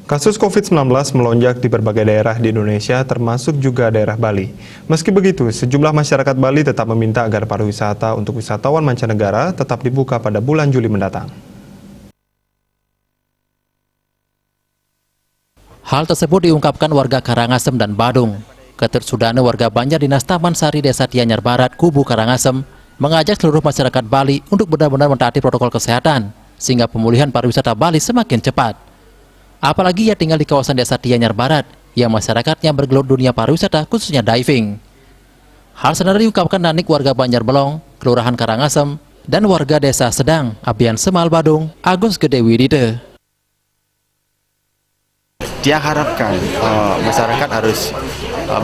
Kasus COVID-19 melonjak di berbagai daerah di Indonesia, termasuk juga daerah Bali. Meski begitu, sejumlah masyarakat Bali tetap meminta agar pariwisata untuk wisatawan mancanegara tetap dibuka pada bulan Juli mendatang. Hal tersebut diungkapkan warga Karangasem dan Badung. Ketersudahnya warga Banjar Dinas Taman Sari Desa Tianyar Barat, Kubu Karangasem, mengajak seluruh masyarakat Bali untuk benar-benar mentaati protokol kesehatan, sehingga pemulihan pariwisata Bali semakin cepat. Apalagi ia tinggal di kawasan Desa Tianyar Barat, yang masyarakatnya bergelut dunia pariwisata khususnya diving. Hal senada diungkapkan Nanik warga Banjar Belong, Kelurahan Karangasem, dan warga Desa Sedang, Abian Semal Badung, Agus Gede Widite. Dia harapkan masyarakat harus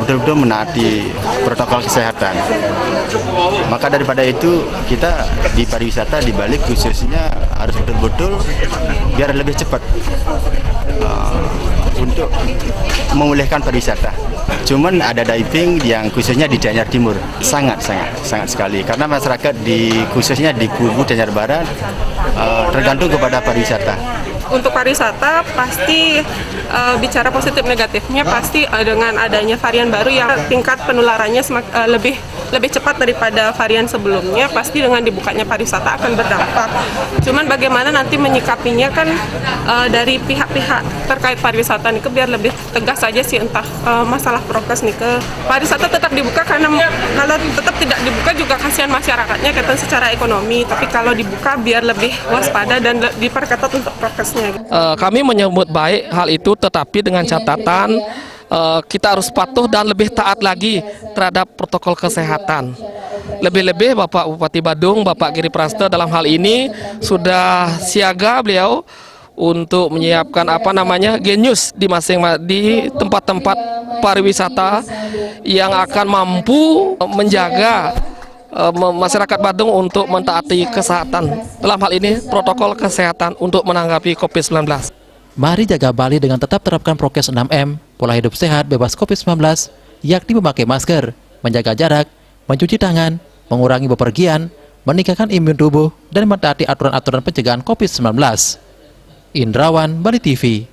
betul-betul menaati protokol kesehatan. Maka daripada itu kita di pariwisata di Bali khususnya harus betul-betul biar lebih cepat untuk memulihkan pariwisata. Cuman ada diving yang khususnya di Tianyar Timur sangat sekali karena masyarakat khususnya di Kubu Tianyar Barat tergantung kepada pariwisata. Untuk pariwisata pasti bicara positif negatifnya pasti dengan adanya varian baru yang tingkat penularannya lebih cepat daripada varian sebelumnya, pasti dengan dibukanya pariwisata akan berdampak. Cuman bagaimana nanti menyikapinya kan dari pihak-pihak terkait pariwisata nih biar lebih tegas saja sih, entah masalah prokes nih ke pariwisata tetap dibuka karena kalau tetap tidak dibuka juga kasihan masyarakatnya kaitan secara ekonomi, tapi kalau dibuka biar lebih waspada dan diperketat untuk prokesnya. Kami menyambut baik hal itu, tetapi dengan catatan kita harus patuh dan lebih taat lagi terhadap protokol kesehatan. Lebih-lebih Bapak Bupati Badung, Bapak Giri Prasto dalam hal ini sudah siaga beliau untuk menyiapkan genius di tempat-tempat pariwisata yang akan mampu menjaga masyarakat Badung untuk mentaati kesehatan, dalam hal ini protokol kesehatan untuk menanggapi COVID-19. Mari jaga Bali dengan tetap terapkan prokes 6M, pola hidup sehat bebas COVID-19, yakni memakai masker, menjaga jarak, mencuci tangan, mengurangi bepergian, meningkatkan imun tubuh, dan mentaati aturan-aturan pencegahan COVID-19. Indrawan, Bali TV.